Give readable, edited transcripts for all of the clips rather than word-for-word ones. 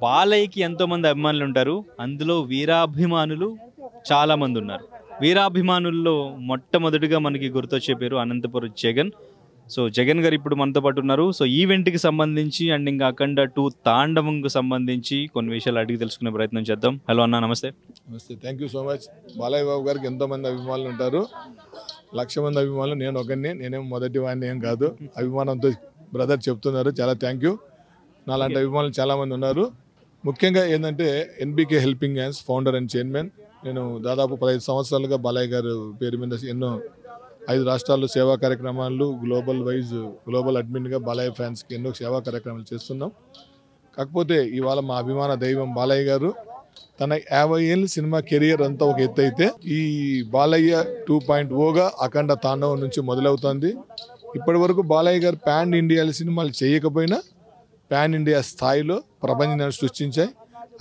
బాలయ్యకి ఎంతోమంది అభిమానులు ఉంటారు. అందులో వీరాభిమానులు చాలామంది ఉన్నారు. వీరాభిమానుల్లో మొట్టమొదటిగా మనకి గుర్తొచ్చే పేరు అనంతపురం జగన్. సో జగన్ గారు ఇప్పుడు మనతో పాటు ఉన్నారు. సో ఈవెంట్కి సంబంధించి అండ్ ఇంకా అఖండ 2 తాండవంకు సంబంధించి కొన్ని విషయాలు అడిగి తెలుసుకునే ప్రయత్నం చేద్దాం. హలో అన్న, నమస్తే. నమస్తే, thank you so much. Balayya Babu గారికి ఎంతోమంది అభిమానులు ఉంటారు. 1,00,000 మంది అభిమానులు, నేను ఒకరిని. నేనేం మొదటి వాడిని ఏం కాదు. అభిమానంతో బ్రదర్ చెప్తున్నారు, చాలా థ్యాంక్ యూ. నాలాంటి అభిమానులు చాలామంది ఉన్నారు. ముఖ్యంగా ఏంటంటే NBK helping hands founder and chairman. నేను దాదాపు 15 సంవత్సరాలుగా బాలయ్య గారు పేరు మీద ఎన్నో 5 రాష్ట్రాల్లో సేవా కార్యక్రమాలు, గ్లోబల్ అడ్మిన్గా బాలయ్య ఫ్యాన్స్కి ఎన్నో సేవా కార్యక్రమాలు చేస్తున్నాం. కాకపోతే ఇవాళ మా అభిమాన దైవం బాలయ్య గారు తన 50 ఏళ్ళ సినిమా కెరియర్ అంతా ఒక ఎత్తు అయితే, ఈ బాలయ్య 2.0గా అఖండ తాండవం నుంచి మొదలవుతుంది. ఇప్పటి వరకు బాలయ్య గారు పాన్ ఇండియా సినిమాలు చేయకపోయినా పాన్ ఇండియా స్థాయిలో ప్రపంచాన్ని సృష్టించాయి.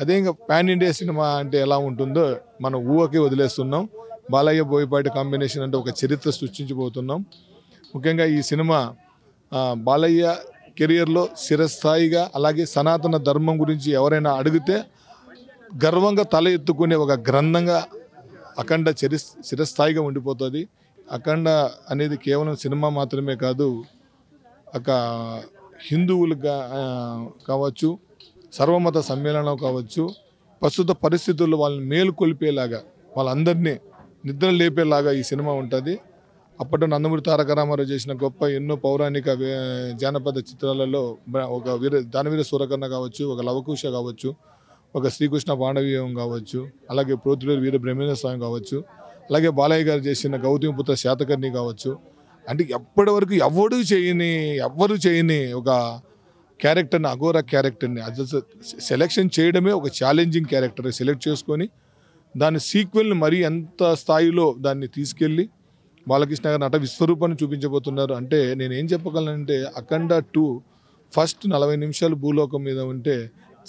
అదే ఇంకా పాన్ ఇండియా సినిమా అంటే ఎలా ఉంటుందో మనం ఊహకే వదిలేస్తున్నాం. బాలయ్య బోయపాటి కాంబినేషన్ అంటే ఒక చరిత్ర సృష్టించబోతున్నాం. ముఖ్యంగా ఈ సినిమా బాలయ్య కెరియర్లో చిరస్థాయిగా, అలాగే సనాతన ధర్మం గురించి ఎవరైనా అడిగితే గర్వంగా తల ఎత్తుకునే ఒక గ్రంథంగా అఖండ చిరస్థాయిగా ఉండిపోతుంది. అఖండ అనేది కేవలం సినిమా మాత్రమే కాదు, ఒక హిందువులుగా కావచ్చు, సర్వమత సమ్మేళనం కావచ్చు, ప్రస్తుత పరిస్థితుల్లో వాళ్ళని మేలుకొల్పేలాగా, వాళ్ళందరినీ నిద్ర లేపేలాగా ఈ సినిమా ఉంటుంది. అప్పట్లో నందమూరి తారక రామారావు చేసిన గొప్ప ఎన్నో పౌరాణిక జానపద చిత్రాలలో ఒక దానవీర సూరకర్ణ కావచ్చు, ఒక లవకుశ కావచ్చు, ఒక శ్రీకృష్ణ పాండవీయం కావచ్చు, అలాగే ప్రోతులేరు వీర బ్రహ్మేంద్ర స్వామి కావచ్చు, అలాగే బాలయ్య గారు చేసిన గౌతమిపుత్ర శాతకర్ణి కావచ్చు. అంటే ఎప్పటి వరకు ఎవ్వరు చేయని ఒక క్యారెక్టర్ని, అఘోర క్యారెక్టర్ని సెలెక్షన్ చేయడమే ఒక ఛాలెంజింగ్ క్యారెక్టర్ సెలెక్ట్ చేసుకొని దాని సీక్వెల్ని మరీ ఎంత స్థాయిలో దాన్ని తీసుకెళ్ళి బాలకృష్ణ గారు నట విశ్వరూపాన్ని చూపించబోతున్నారు. అంటే నేనేం చెప్పగలనంటే అఖండ 2 ఫస్ట్ 40 నిమిషాలు భూలోకం మీద ఉంటే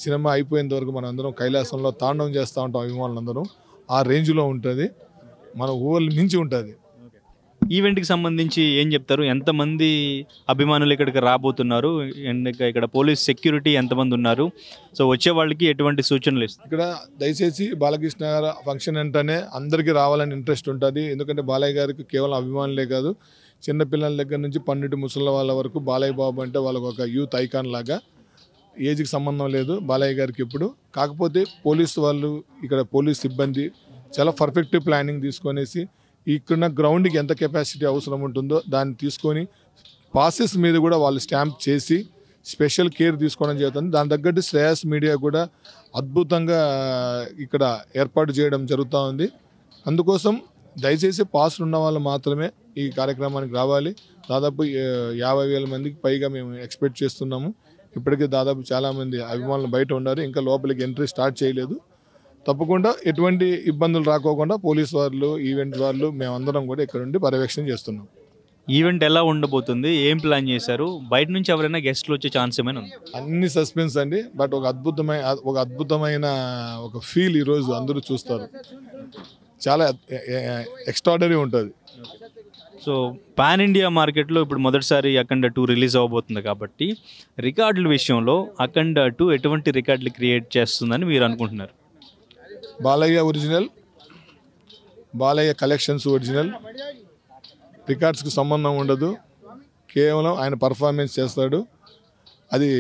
సినిమా అయిపోయేంత వరకు మనం అందరం కైలాసంలో తాండవం చేస్తూ ఉంటాం. అభిమానులందరం ఆ రేంజ్లో ఉంటుంది, మన ఊళ్ళ మించి ఉంటుంది. ఈవెంట్కి సంబంధించి ఏం చెప్తారు? ఎంతమంది అభిమానులు ఇక్కడికి రాబోతున్నారు? ఇక్కడ పోలీస్ సెక్యూరిటీ ఎంతమంది ఉన్నారు? సో వచ్చే వాళ్ళకి ఎటువంటి సూచనలు ఇస్తారు? ఇక్కడ దయచేసి బాలకృష్ణ గారు ఫంక్షన్ అంటేనే అందరికీ రావాలని ఇంట్రెస్ట్ ఉంటుంది. ఎందుకంటే బాలయ్య గారికి కేవలం అభిమానులే కాదు, చిన్నపిల్లల దగ్గర నుంచి పండిటి ముసళ్ళ వాళ్ళ వరకు బాలయ్య బాబు అంటే వాళ్ళకు ఒక యూత్ ఐకాన్ లాగా. ఏజ్కి సంబంధం లేదు బాలయ్య గారికి ఎప్పుడు. కాకపోతే పోలీసు వాళ్ళు, ఇక్కడ పోలీస్ సిబ్బంది చాలా పర్ఫెక్ట్ ప్లానింగ్ తీసుకొనేసి ఇక్కడున్న గ్రౌండ్కి ఎంత కెపాసిటీ అవసరం ఉంటుందో దాన్ని తీసుకొని పాసెస్ మీద కూడా వాళ్ళు స్టాంప్ చేసి స్పెషల్ కేర్ తీసుకోవడం జరుగుతుంది. దాని తగ్గట్టు శ్రేయస్ మీడియా కూడా అద్భుతంగా ఇక్కడ ఏర్పాటు చేయడం జరుగుతూ ఉంది. అందుకోసం దయచేసి పాసులు ఉన్న వాళ్ళు మాత్రమే ఈ కార్యక్రమానికి రావాలి. దాదాపు 50,000 మందికి పైగా మేము ఎక్స్పెక్ట్ చేస్తున్నాము. ఇప్పటికే దాదాపు చాలామంది అభిమానులు బయట ఉన్నారు, ఇంకా లోపలికి ఎంట్రీ స్టార్ట్ చేయలేదు. తప్పకుండా ఎటువంటి ఇబ్బందులు రాకోకుండా పోలీస్ వాళ్ళు, ఈవెంట్ వాళ్ళు, మేమందరం కూడా ఇక్కడ ఉండి పర్యవేక్షణ చేస్తున్నాం. ఈవెంట్ ఎలా ఉండబోతుంది? ఏం ప్లాన్ చేశారు? బయట నుంచి ఎవరైనా గెస్ట్లు వచ్చే ఛాన్స్ ఏమైనా ఉంది? అన్ని సస్పెన్స్ అండి, బట్ ఒక అద్భుతమైన ఒక ఫీల్ ఈరోజు అందరూ చూస్తారు. చాలా ఎక్స్ట్రాడనరీ ఉంటుంది. సో పాన్ ఇండియా మార్కెట్లో ఇప్పుడు మొదటిసారి అఖండ 2 రిలీజ్ అవ్వబోతుంది కాబట్టి రికార్డుల విషయంలో అఖండ 2 ఎటువంటి రికార్డులు క్రియేట్ చేస్తుందని మీరు అనుకుంటున్నారు? Balayya original, Balayya collections original, రికార్డ్స్కి సంబంధం ఉండదు. కేవలం ఆయన పర్ఫార్మెన్స్ చేస్తాడు. అది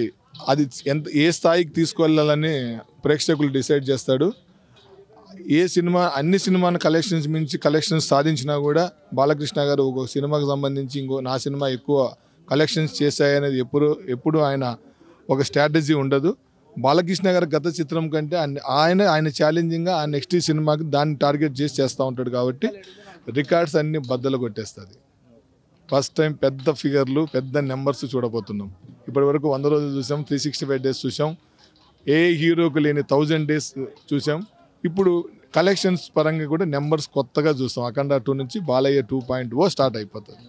ఏ స్థాయికి తీసుకువెళ్ళాలని ప్రేక్షకులు డిసైడ్ చేస్తాడు. అన్ని సినిమాను కలెక్షన్స్ మించి కలెక్షన్స్ సాధించినా కూడా బాలకృష్ణ గారు ఒక సినిమాకి సంబంధించి నా సినిమా ఎక్కువ కలెక్షన్స్ చేశాయనేది ఎప్పుడు ఆయన ఒక స్ట్రాటజీ ఉండదు. బాలకృష్ణ గారి గత చిత్రం కంటే ఆయన ఛాలెంజింగ్గా ఆ నెక్స్ట్ సినిమాకి దాన్ని టార్గెట్ చేస్తూ ఉంటాడు. కాబట్టి రికార్డ్స్ అన్ని బద్దలు కొట్టేస్తుంది. ఫస్ట్ టైం పెద్ద ఫిగర్లు, పెద్ద నెంబర్స్ చూడబోతున్నాం. ఇప్పటి వరకు 100 రోజులు చూసాం, 365 డేస్ చూసాం, ఏ హీరోకు లేని 1000 డేస్ చూసాం. ఇప్పుడు కలెక్షన్స్ పరంగా కూడా నెంబర్స్ కొత్తగా చూస్తాం. అఖండ 2 నుంచి బాలయ్య 2.0 స్టార్ట్ అయిపోతుంది.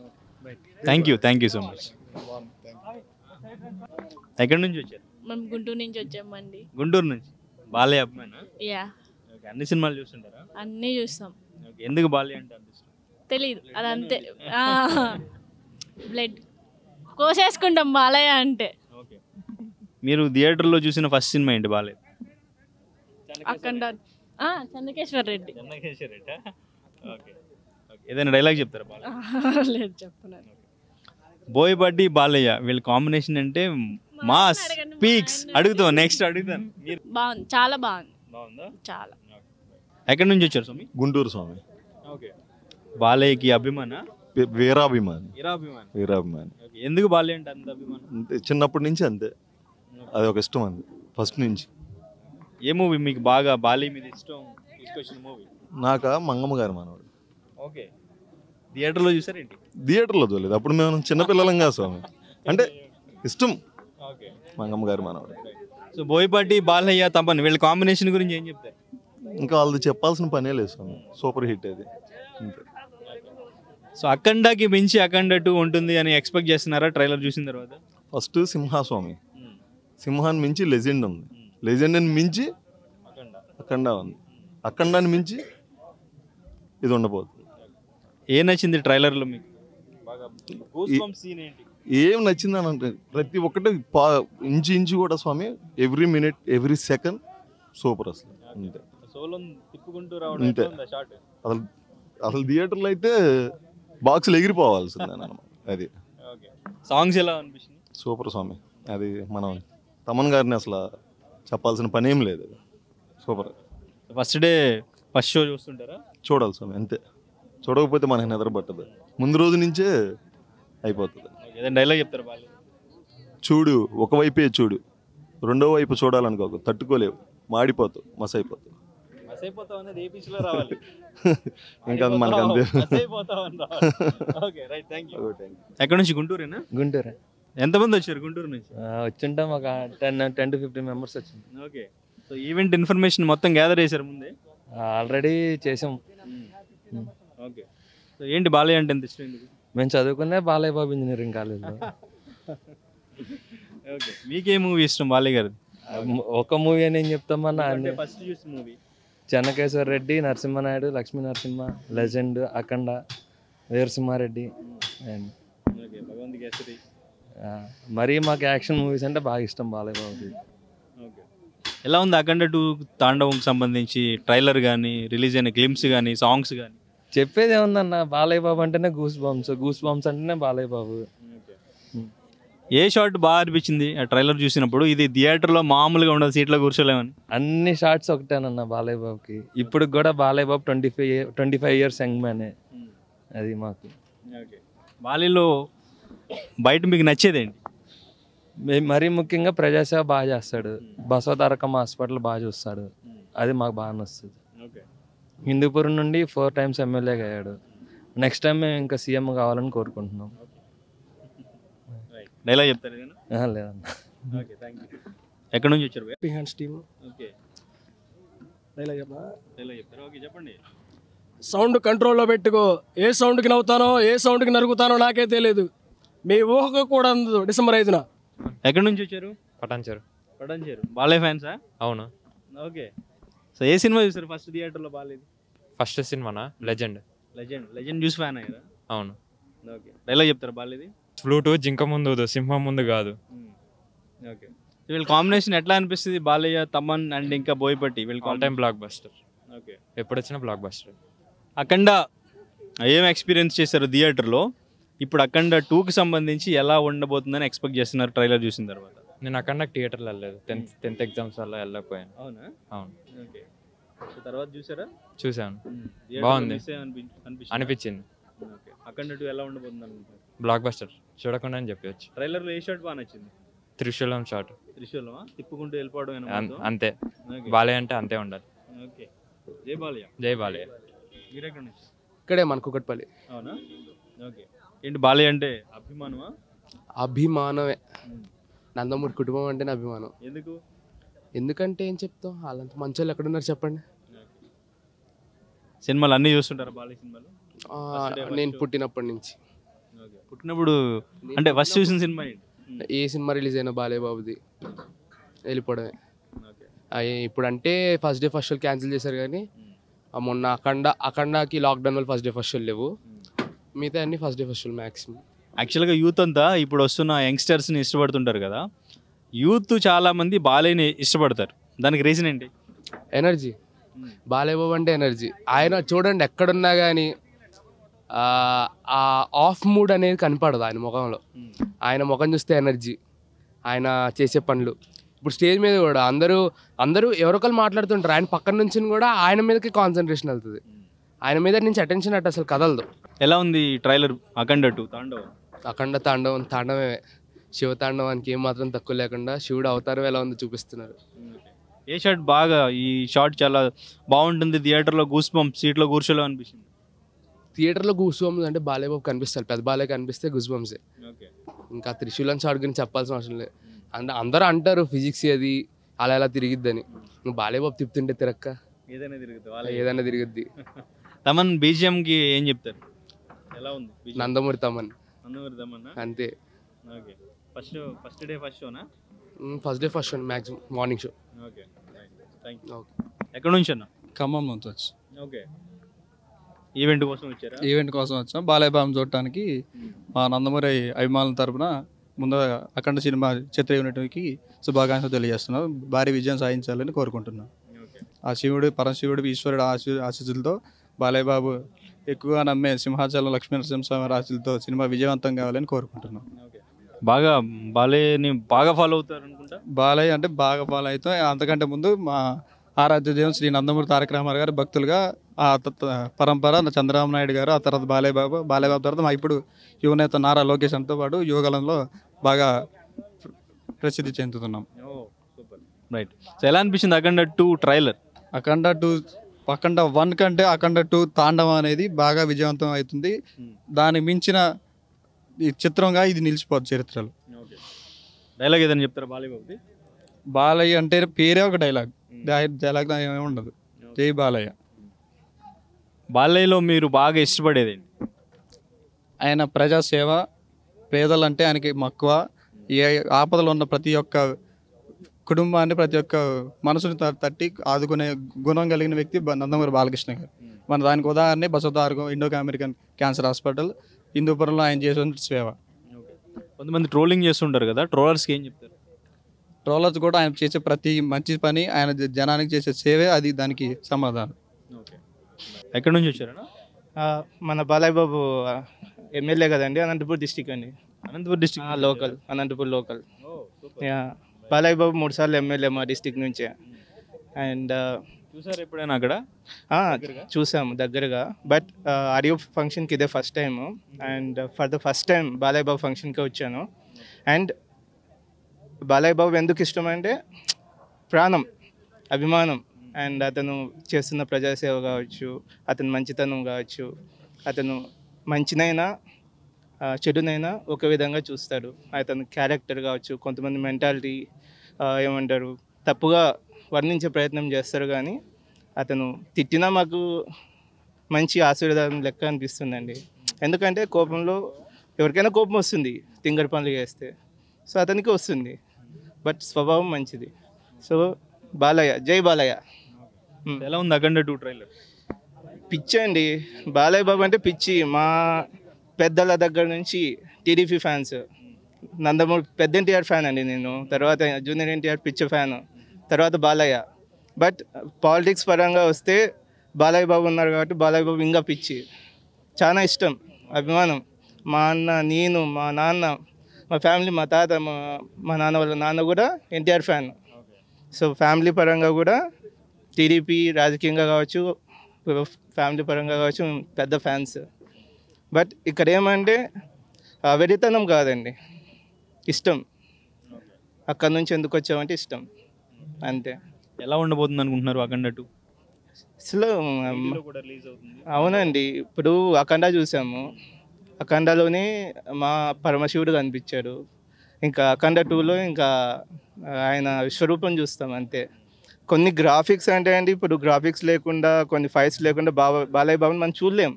Thank you so much. ఎక్కడి నుంచి వచ్చారు? మేము గుంటూరు నుంచి వచ్చామండి. గుంటూరు నుంచి. బాలయ్య అభిమానా? యా. అన్ని సినిమాలు చూస్తుంటారా? అన్నీ చూస్తాం. ఎందుకు బాలయ్య అంటే అనిపిస్తుంది? తెలీదు, అదంతే. బ్లడ్ కోసేసుకుంటాం బాలయ్య అంటే. ఓకే. మీరు థియేటర్లో చూసిన ఫస్ట్ సినిమా ఏంటి బాలయ్య? అఖండ చంద్రకేశ్వర్ రెడ్డి. చెన్నకేశ్వర రెడ్డా? Okay okay. ఏదైనా డైలాగ్ చెప్తారా బాలయ్య? లేదు చెప్పలేదు. బోయపాటి బాలయ్య వీళ్ళ కాంబినేషన్ అంటే మాస్ అడగండి, పీక్స్. మా ఆయన అడుగుతాం, నెక్స్ట్ అడుగుతాను. మీరు బాగుంది, చాలా బాగుంది, బాగుందా? చాలా. ఎక్కడి నుంచి వచ్చారు స్వామి? గుంటూరు స్వామి. ఓకే. బాలయ్యకి అభిమాన? వీరాభిమాని. వీరాభిమాని. వీరాభిమాని ఓకే. ఎందుకు బాలయ్య అంటే అంత అభిమానం? అంతే, చిన్నప్పటి నుంచి అంతే. అది ఒక ఇష్టం అంది ఫస్ట్ నుంచి. ఏ మూవీ మీకు బాగా బాలయ్య మీద ఇష్టం తీసుకొచ్చిన మూవీ? నాక మంగమ్మ గారు మనవాడు. ఓకే. థియేటర్లో చూసారేంటి? థియేటర్లో చూడలేదు, అప్పుడు మేము చిన్నపిల్లలం కాదు స్వామి. అంటే ఇష్టం ఓకే. మంగమ్మ గారు మనవాడు. సో బోయపాటి బాలయ్య తపన్ వీళ్ళ కాంబినేషన్ గురించి ఏం చెప్తారు? ఇంకా వాళ్ళది చెప్పాల్సిన పనే లేదు స్వామి, సూపర్ హిట్ అది అంతే. సో అఖండకి మించి అఖండ 2 ఉంటుంది అని ఎక్స్పెక్ట్ చేస్తున్నారా ట్రైలర్ చూసిన తర్వాత? ఫస్ట్ సింహాస్వామి, సింహాన్ని మించి లెజెండ్ ఉంది, లెజెండ్ని మించి అఖండ ఉంది, అఖండాన్ని మించి ఇది ఉండబోతుంది. ఏ నచ్చింది ట్రైలర్లో మీకు బాగా? గూస్బంప్స్ సీన్ ఏంటి? ఏం నచ్చిందని అంటే ప్రతి ఒక్కటి ఇంచు ఇంచు కూడా స్వామి, every minute every second super అసలు అంతే. సోలం తిప్పుకుంటూ రావడం అంతే. ఎట్లా ఉందా షాట్? అసలు అసలు థియేటర్లో అయితే బాక్సులు ఎగిరిపోవాల్సిందే అన్నమాట. అది ఓకే. సాంగ్స్ ఎలా అనిపించింది? సూపర్ స్వామి. అది మనం తమన్ గారిని అసలు చెప్పాల్సిన పని ఏం లేదు, super. First day first show చూస్తుంటారా? చూడాలి స్వామి అంతే, చూడకపోతే మనకి నిద్ర పట్టదు, ముందు రోజు నుంచే అయిపోతుంది. ఏదైనా డైలాగ్ చెప్తారా బాలయ్య? చూడు ఒకవైపే చూడు, రెండో వైపు చూడాలనుకోకు, తట్టుకోలేవు, మాడిపోతావు, మస్ అయిపోతావు. మసైపోతావు అనేది ఏ పిచ్లో రావాలి? ఇంకా మనకు అంతే. మసైపోతావు అని రావాలి. Okay right, thank you. ఎక్కడ నుంచి? గుంటూరేనా? గుంటూరు ఎంతమంది వచ్చారు గుంటూరు నుంచి? వచ్చింటాం, ఒక 10 to 15 మెంబర్స్ వచ్చింది. ఓకే. సో ఈవెంట్ ఇన్ఫర్మేషన్ మొత్తం గ్యాదర్ చేశారు ముందే? ఆల్రెడీ చేసాం. ఓకే. సో ఏంటి బాలయ్య అంటే ఎంత ఇష్టం ఎందుకు? మేము చదువుకునే బాలయ్య బాబు ఇంజనీరింగ్ కాలేజ్లో. ఓకే. మీకే మూవీ ఇష్టం బాలయ్య గారు? ఒక మూవీ అని ఏం చెప్తామన్నా, అన్ని ఫస్ట్ చూసిన movie Chennakeshwara Reddy, Narasimhanaidu, Lakshmi Narasimha, Legend, Akhanda, Veerasimhareddy and okay Bhagavanth Kesari. మరీ మాకు యాక్షన్ మూవీస్ అంటే బాగా ఇష్టం బాలయ్య బాబుకి. ఓకే. ఎలా ఉంది అఖండ 2 తాండవంకి సంబంధించి ట్రైలర్ కానీ, రిలీజ్ అయిన గ్లిమ్స్ కానీ, సాంగ్స్ కానీ? చెప్పేది ఏముందన్న, బాలయ్య బాబు అంటేనే గూస్ బంప్స్ అంటేనే బాలయ్య బాబు. ఏ షాట్ బాగా అనిపించింది ఆ ట్రైలర్ చూసినప్పుడు? ఇది థియేటర్లో మామూలుగా ఉండదు, సీట్లో కూర్చోలేమని. అన్ని షార్ట్స్ ఒకటేనన్న బాలయ్య బాబుకి. ఇప్పుడు కూడా బాలయ్య బాబు 25 years యంగ్ మ్యానే. అది మాకు. ఓకే. బాలీలో బయట మీకు నచ్చేదేంటి? మరీ ముఖ్యంగా ప్రజాసేవ బాగా చేస్తాడు, బసవతారకమ్మ హాస్పిటల్ బాగా చూస్తాడు, అది మాకు బాగా నచ్చుతుంది. ఓకే. హిందూపురం నుండి 4 times ఎమ్మెల్యేగా అయ్యాడు. నెక్స్ట్ టైం మేము ఇంకా సీఎం కావాలని కోరుకుంటున్నాం. డైలాగ్ చెప్తారు లేదన్న. Okay thank you. ఎక్కడి నుంచి వచ్చారు? Hands team okay. డైలాగ్ చెప్పనా? డైలాగ్ చెప్తారు. ఓకే చెప్పండి. సౌండ్ కంట్రోల్లో పెట్టుకో, ఏ సౌండ్కి నవ్వుతానో ఏ సౌండ్కి నరుగుతానో నాకే తెలియదు, మీ ఊహకు కూడా అందదు. December 5న. ఎక్కడి నుంచి వచ్చారు? పటాన్చేరు. పటాన్చేరు. బాలయ్య ఫ్యాన్సా? అవును. ఓకే. సో ఏ సినిమా చూసారు ఫస్ట్ థియేటర్లో బాలయ్యది? ఫస్ట్ సినిమానా లెజెండ్. లెజెండ్ చూసి ఫ్యాన్ అయ్యారా? అవును. ఓకే. డైలాగ్ చెప్తారా బాలయ్యది? ఫ్లూటు జింక ముందు సింహం ముందు కాదు. ఓకే. వీళ్ళ కాంబినేషన్ ఎట్లా అనిపిస్తుంది? బాలయ్య, తమన్ అండ్ ఇంకా బోయపాటి వీళ్ళ all time block buster. Okay. ఎప్పుడు వచ్చినా బ్లాక్ బస్టర్. అఖండ ఏం ఎక్స్పీరియన్స్ చేశారు థియేటర్లో? ఇప్పుడు అఖండ 2కి సంబంధించి ఎలా ఉండబోతుందని ఎక్స్పెక్ట్ చేస్తున్నారు ట్రైలర్ చూసిన తర్వాత? నేను అఖండ థియేటర్లో వెళ్ళలేదు, 10th ఎగ్జామ్స్ వల్ల వెళ్ళకపోయాను. అవునా? అవును. ఓకే. సో తర్వాత చూసారా? చూసాను, థియేటర్లో బాగుంది మిస్ అనిపించింది. ఓకే. అఖండ 2 ఎలా ఉండబోతుంది అనుకుంటారు? బ్లాక్ బస్టర్, చూడకుండా అని చెప్పవచ్చు. ట్రైలర్లో ఏ షాట్ బాగా నచ్చింది? త్రిశూలం షాట్. త్రిశూలమా? తిప్పుకుంటూ వెళ్ళిపోవడం అంతే, బాలయ్య అంటే అంతే ఉండాలి. ఓకే. జై బాలయ్య. జై బాలయ్య. మీరెక్కడి నుంచి? ఇక్కడే మన కుకట్పల్లి. అవునా? ఓకే. ఏంటి బాలయ్య అంటే అభిమానమా? అభిమానమే, నందమూరి కుటుంబం అంటేనే అభిమానం. ఎందుకు? ఎందుకంటే ఏం చెప్తాం, వాళ్ళంత మంచి వాళ్ళు ఎక్కడున్నారు చెప్పండి. సినిమాలు అన్నీ చూస్తుంటారా బాలయ్య సినిమాలు? నేను పుట్టినప్పటి నుంచి. ఓకే. పుట్టినప్పుడు అంటే ఫస్ట్ చూసిన సినిమా ఏంటి? ఏ సినిమా రిలీజ్ అయినా బాలయ్య బాబుది వెళ్ళిపోవడమే. ఓకే. ఇప్పుడు అంటే first day first show cancel చేశారు, కానీ మొన్న అఖండాకి లాక్డౌన్ వల్ల ఫస్ట్ డే ఫస్ట్ షోలు లేవు, మిగతా అన్ని ఫస్ట్ డే ఫస్ట్ షోలు మ్యాక్సిమం. యాక్చువల్గా యూత్ అంతా ఇప్పుడు వస్తున్న యంగ్స్టర్స్ని ఇష్టపడుతుంటారు కదా, యూత్ చాలామంది బాలయ్యని ఇష్టపడతారు. దానికి రీజన్ ఏంటి? ఎనర్జీ. బాలయ్య బాబు అంటే ఎనర్జీ. ఆయన చూడండి ఎక్కడున్నా కానీ ఆ ఆఫ్ మూడ్ అనేది కనపడదు ఆయన ముఖంలో. ఆయన ముఖం చూస్తే ఎనర్జీ, ఆయన చేసే పనులు. ఇప్పుడు స్టేజ్ మీద కూడా అందరూ ఎవరొకరు మాట్లాడుతుంటారు, ఆయన పక్కన నుంచి కూడా ఆయన మీదకి కాన్సన్ట్రేషన్ వెళ్తుంది. ఆయన మీద నుంచి అటెన్షన్ అటు అసలు కదలదు. ఎలా ఉంది ట్రైలర్ అఖండ 2 తాండవం? అఖండ తాండవమే. శివ తాండవానికి ఏం మాత్రం తక్కువ లేకుండా శివుడు అవతారం ఎలా ఉందో చూపిస్తున్నారు. ఏ షాట్ బాగా, ఈ షాట్ చాలా బాగుంటుంది, థియేటర్లో గూస్ బంప్ సీట్లో కూర్చోలో అనిపిస్తుంది. థియేటర్లో గూస్ బంప్స్ అంటే బాలయ్య బాబు కనిపిస్తారు, పెద్ద బాలయ్య కనిపిస్తే గూస్ బంప్సే. ఇంకా త్రిశూలం షాట్ గురించి చెప్పాల్సిన అవసరం లేదు. అంటే అందరూ అంటారు ఫిజిక్స్ అది అలా ఎలా తిరిగిద్దని. నువ్వు బాలయ్య బాబు తిప్పుతుంటే తిరక్క ఏదైనా తిరుగుద్ది. తమన్ BGM కి ఏం చెప్తారు? ఎలా ఉంది నందమూరి తమన్ అంతే. ఫస్ట్ డే ఫస్ట్ షోనా? First day first show, maximum morning show. ఎక్కడ నుంచి అన్న? ఖమ్మం నుంచి వచ్చి ఓకే. ఈవెంట్ కోసం వచ్చారా? ఈవెంట్ కోసం వచ్చాం. బాలయ్య బాబుని చూడటానికి మా నందమూరి అభిమానుల తరపున ముందుగా అఖండ సినిమా చిత్ర యూనిట్కి శుభాకాంక్షలు తెలియజేస్తున్నాం. భారీ విజయం సాధించాలని కోరుకుంటున్నాం. ఆ శివుడు, పరమశివుడు, ఈశ్వరుడు ఆశీస్సులతో బాలయ్య బాబు ఎక్కువగా నమ్మే సింహాచలం లక్ష్మీనరసింహస్వామి ఆశీస్సులతో సినిమా విజయవంతం కావాలని కోరుకుంటున్నాం. బాగా బాలయ్యని బాగా ఫాలో అవుతారు అనుకుంటా. బాలయ్య అంటే బాగా ఫాలో అవుతాం. అంతకంటే ముందు మా ఆరాధ్య దేవం శ్రీ నందమూరి తారక రామారావు గారు భక్తులుగా ఆ పరంపర చంద్రబాబు నాయుడు గారు, ఆ తర్వాత బాలయ్య బాబు తర్వాత మా ఇప్పుడు యువనేత నారా లోకేష్ అంతో పాటు యువకాలంలో బాగా ప్రసిద్ధి చెందుతున్నాం. రైట్. సో ఎలా అనిపించింది అఖండ 2 ట్రైలర్? అఖండ 1 కంటే అఖండ 2 తాండవం అనేది బాగా విజయవంతం అవుతుంది. దానికి మించిన ఈ చిత్రంగా ఇది నిలిచిపోద్ది చరిత్రలో. డైలాగ్ ఏదని చెప్తారా బాలయ్య బాబుది? బాలయ్య అంటే పేరే ఒక డైలాగ్ ఏమి ఉండదు. జై బాలయ్య. బాలయ్యలో మీరు బాగా ఇష్టపడేది? ఆయన ప్రజాసేవ, పేదలంటే ఆయనకి మక్కువ, ఏ ఆపదలో ఉన్న ప్రతి ఒక్క కుటుంబాన్ని, ప్రతి ఒక్క మనసుని తట్టి ఆదుకునే గుణం కలిగిన వ్యక్తి నందమూరి బాలకృష్ణ గారు. మన దానికి ఉదాహరణ Basavatarakam Indo American cancer hospital హిందూపురంలో ఆయన చేసిన సేవ. కొంతమంది ట్రోలింగ్ చేస్తుంటారు కదా, ట్రోలర్స్కి ఏం చెప్తారు? ట్రోలర్స్ కూడా ఆయన చేసే ప్రతి మంచి పని, ఆయన జనానికి చేసే సేవే అది దానికి సమాధానం. ఎక్కడి నుంచి వచ్చారా? మన బాలయ్య బాబు ఎమ్మెల్యే కదండి, అనంతపూర్ డిస్టిక్ అండి. Anantapur district local, Anantapur local. Balayya Babu 3 సార్లు ఎమ్మెల్యే మా డిస్టిక్ నుంచే. అండ్ చూసారు ఎప్పుడైనా అక్కడ? చూసాము దగ్గరగా. బట్ ఆడియో ఫంక్షన్కి ఇదే first time. And for the first time Balayya Babu ఫంక్షన్కి వచ్చాను. అండ్ బాలయ్య బాబు ఎందుకు ఇష్టం అంటే ప్రాణం, అభిమానం. అండ్ అతను చేస్తున్న ప్రజాసేవ కావచ్చు, అతని మంచితనం కావచ్చు, అతను మంచినైనా చెడునైనా ఒక విధంగా చూస్తాడు. అతని క్యారెక్టర్ కావచ్చు, కొంతమంది మెంటాలిటీ ఏమంటారు తప్పుగా వర్ణించే ప్రయత్నం చేస్తారు, కానీ అతను తిట్టినా మాకు మంచి ఆశీర్వాదం లెక్క అనిపిస్తుందండి. ఎందుకంటే కోపంలో ఎవరికైనా కోపం వస్తుంది తింగర్ పనులు చేస్తే, సో అతనికి వస్తుంది. బట్ స్వభావం మంచిది. సో బాలయ్య, జై బాలయ్య. ఎలా ఉంది అఖండ 2 ట్రైలర్? పిచ్చి అండి, బాలయ్య బాబు అంటే పిచ్చి. మా పెద్దల దగ్గర నుంచి టీడీపీ ఫ్యాన్స్, నందమూరి పెద్ద ఎన్టీఆర్ ఫ్యాన్ అండి నేను, తర్వాత జూనియర్ ఎన్టీఆర్ పిచ్చ ఫ్యాన్, తర్వాత బాలయ్య. బట్ పాలిటిక్స్ పరంగా వస్తే బాలయ్య బాబు ఉన్నారు కాబట్టి బాలయ్య బాబు ఇంకా పిచ్చి, చాలా ఇష్టం, అభిమానం. మా అన్న, నేను, మా నాన్న, మా ఫ్యామిలీ, మా తాత, మా నాన్న వాళ్ళ నాన్న కూడా ఎన్టీఆర్ ఫ్యాన్. సో ఫ్యామిలీ పరంగా కూడా టీడీపీ రాజకీయంగా కావచ్చు, ఫ్యామిలీ పరంగా కావచ్చు పెద్ద ఫ్యాన్స్. బట్ ఇక్కడ ఏమంటే వెరితనం కాదండి, ఇష్టం. అక్కడ నుంచి ఎందుకు వచ్చామంటే ఇష్టం, అంతే. ఎలా ఉండబోతుంది అనుకుంటున్నారు అఖండ 2? అసలు అవునండి, ఇప్పుడు అఖండ చూసాము, అఖండలోనే మా పరమశివుడు కనిపించాడు. ఇంకా అఖండ 2లో ఇంకా ఆయన విశ్వరూపం చూస్తాం, అంతే. కొన్ని గ్రాఫిక్స్ అంటే అండి, ఇప్పుడు గ్రాఫిక్స్ లేకుండా, కొన్ని ఫైట్స్ లేకుండా బాలయ్య బాబుని మనం చూడలేం.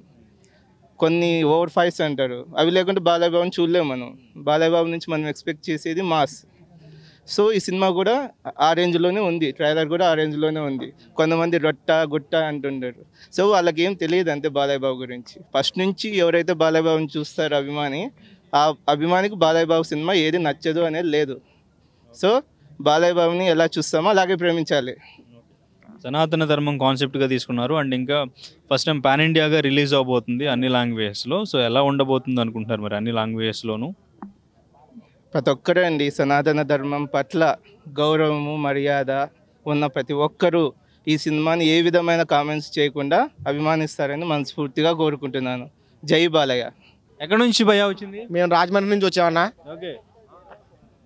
కొన్ని ఓవర్ ఫైట్స్ అంటారు, అవి లేకుండా బాలయ్య బాబుని చూడలేము మనం. బాలయ్య బాబు నుంచి మనం ఎక్స్పెక్ట్ చేసేది మాస్. సో ఈ సినిమా కూడా ఆ రేంజ్లోనే ఉంది, ట్రైలర్ కూడా ఆ రేంజ్లోనే ఉంది. కొంతమంది రొట్ట గుట్ట అంటుంటారు, సో వాళ్ళకి ఏం తెలియదు అంతే బాలయ్య బాబు గురించి. ఫస్ట్ నుంచి ఎవరైతే బాలయ్య బాబుని చూస్తారో అభిమాని, ఆ అభిమానికి బాలయ్య బాబు సినిమా ఏది నచ్చదు అనేది లేదు. సో బాలయ్య బాబుని ఎలా చూస్తామో అలాగే ప్రేమించాలి. సో సనాతన ధర్మం కాన్సెప్ట్గా తీసుకున్నారు అండ్ ఇంకా ఫస్ట్ టైం పాన్ ఇండియాగా రిలీజ్ అవబోతుంది అన్ని లాంగ్వేజెస్లో. సో ఎలా ఉండబోతుంది అనుకుంటున్నారు మరి అన్ని లాంగ్వేజెస్లోనూ? ప్రతి ఒక్కరూ అండి సనాతన ధర్మం పట్ల గౌరవము మర్యాద ఉన్న ప్రతి ఒక్కరూ ఈ సినిమాని ఏ విధమైన కామెంట్స్ చేయకుండా అభిమానిస్తారని మనస్ఫూర్తిగా కోరుకుంటున్నాను. జై బాలయ్య. ఎక్కడి నుంచి భయ వచ్చింది? మేము రాజమండ్రి నుంచి వచ్చామన్నా. ఓకే,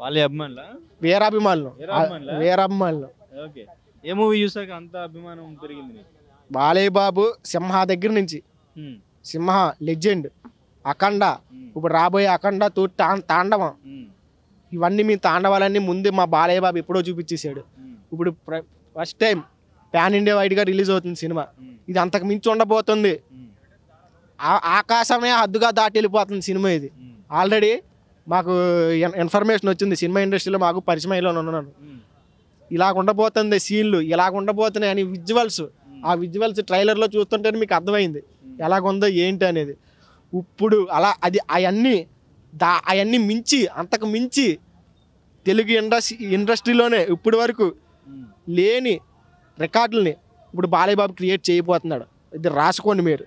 బాలయ్య అభిమానులా? వీరాభిమానులు. వీరాభిమానులా? వీరాభిమానులు. ఓకే, ఏ మూవీ చూసాక అంత అభిమానం పెరిగింది మీకు? బాలయ్య బాబు సింహ దగ్గర నుంచి, సింహ లెజెండ్, అఖండ, ఇప్పుడు రాబోయే అఖండ తాండవం, ఇవన్నీ మీ తాండవాలన్నీ ముందే మా బాలయ్య బాబు ఎప్పుడో చూపించేశాడు. ఇప్పుడు ఫస్ట్ టైం పాన్ ఇండియా వైడ్గా రిలీజ్ అవుతుంది సినిమా. ఇది అంతకు మించి ఉండబోతుంది. ఆకాశమే హద్దుగా దాటి వెళ్ళిపోతుంది సినిమా. ఇది ఆల్రెడీ మాకు ఇన్ఫర్మేషన్ వచ్చింది, సినిమా ఇండస్ట్రీలో మాకు పరిచయంలో ఉన్నాను. ఇలాగ ఉండబోతుంది సీన్లు, ఇలాగ ఉండబోతున్నాయి అని విజువల్స్, ఆ విజువల్స్ ట్రైలర్లో చూస్తుంటే మీకు అర్థమైంది ఎలాగుందో ఏంటి అనేది. ఇప్పుడు అలా అది అవన్నీ మించి, అంతకు మించి తెలుగు ఇండస్ట్రీలోనే ఇప్పటి వరకు లేని రికార్డుల్ని ఇప్పుడు బాలయ్య బాబు క్రియేట్ చేయబోతున్నాడు. ఇది రాసుకోండి మీరు.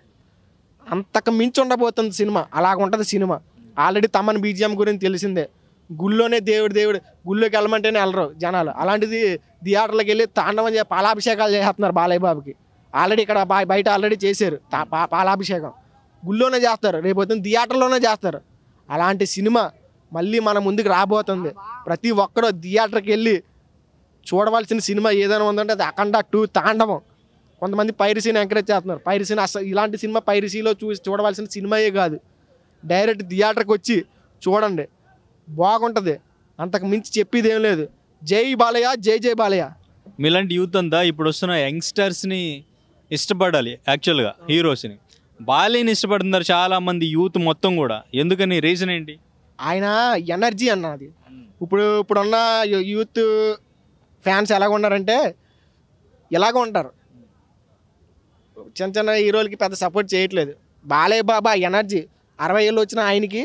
అంతకు మించి ఉండబోతుంది సినిమా, అలాగ ఉంటుంది సినిమా. ఆల్రెడీ తమన్ బీజిఎం గురించి తెలిసిందే. గుళ్ళోనే దేవుడు గుళ్ళోకి వెళ్ళమంటేనే వెళ్ళరు జనాలు. అలాంటిది థియేటర్లకు వెళ్ళి తాండవం పాలాభిషేకాలు చేస్తున్నారు బాలయ్య బాబుకి. ఆల్రెడీ ఇక్కడ బయట ఆల్రెడీ చేశారు పాలాభిషేకం. గుళ్ళోనే చేస్తారు, రేపు థియేటర్లోనే చేస్తారు. అలాంటి సినిమా మళ్ళీ మన ముందుకు రాబోతుంది. ప్రతి ఒక్కరూ థియేటర్కి వెళ్ళి చూడవలసిన సినిమా ఏదైనా ఉందంటే అది అఖండ 2 తాండవం. కొంతమంది పైరసీని ఎంకరేజ్ చేస్తున్నారు. పైరసీని అసలు ఇలాంటి సినిమా పైరసీలో చూడవలసిన సినిమాయే కాదు. డైరెక్ట్ థియేటర్కి వచ్చి చూడండి, బాగుంటుంది. అంతకు మించి చెప్పేది ఏం లేదు. జై బాలయ్య, జై జై బాలయ్య. మీలాంటి యూత్ అంతా ఇప్పుడు వస్తున్న యంగ్స్టర్స్ని ఇష్టపడాలి. యాక్చువల్గా హీరోస్ని, బాలయ్యని ఇష్టపడుతున్నారు చాలామంది యూత్ మొత్తం కూడా. ఎందుకని, రీజన్ ఏంటి? ఆయన ఎనర్జీ అన్నది. ఇప్పుడున్న యూత్ ఫ్యాన్స్ ఎలాగ ఉన్నారంటే ఇలాగ ఉంటారు. చిన్న హీరోలకి పెద్ద సపోర్ట్ చేయట్లేదు. బాలయ్య బాబా ఎనర్జీ 60 ఏళ్ళు వచ్చిన ఆయనకి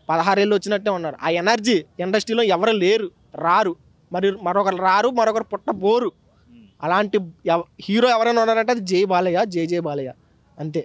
16 ఏళ్ళు వచ్చినట్టే ఉన్నారు. ఆ ఎనర్జీ ఇండస్ట్రీలో ఎవరు లేరు, రారు, మరొకరు రారు, మరొకరు పుట్టబోరు. అలాంటి హీరో ఎవరైనా ఉన్నారంటే అది జై బాలయ్య, జై జై బాలయ్య అంతే.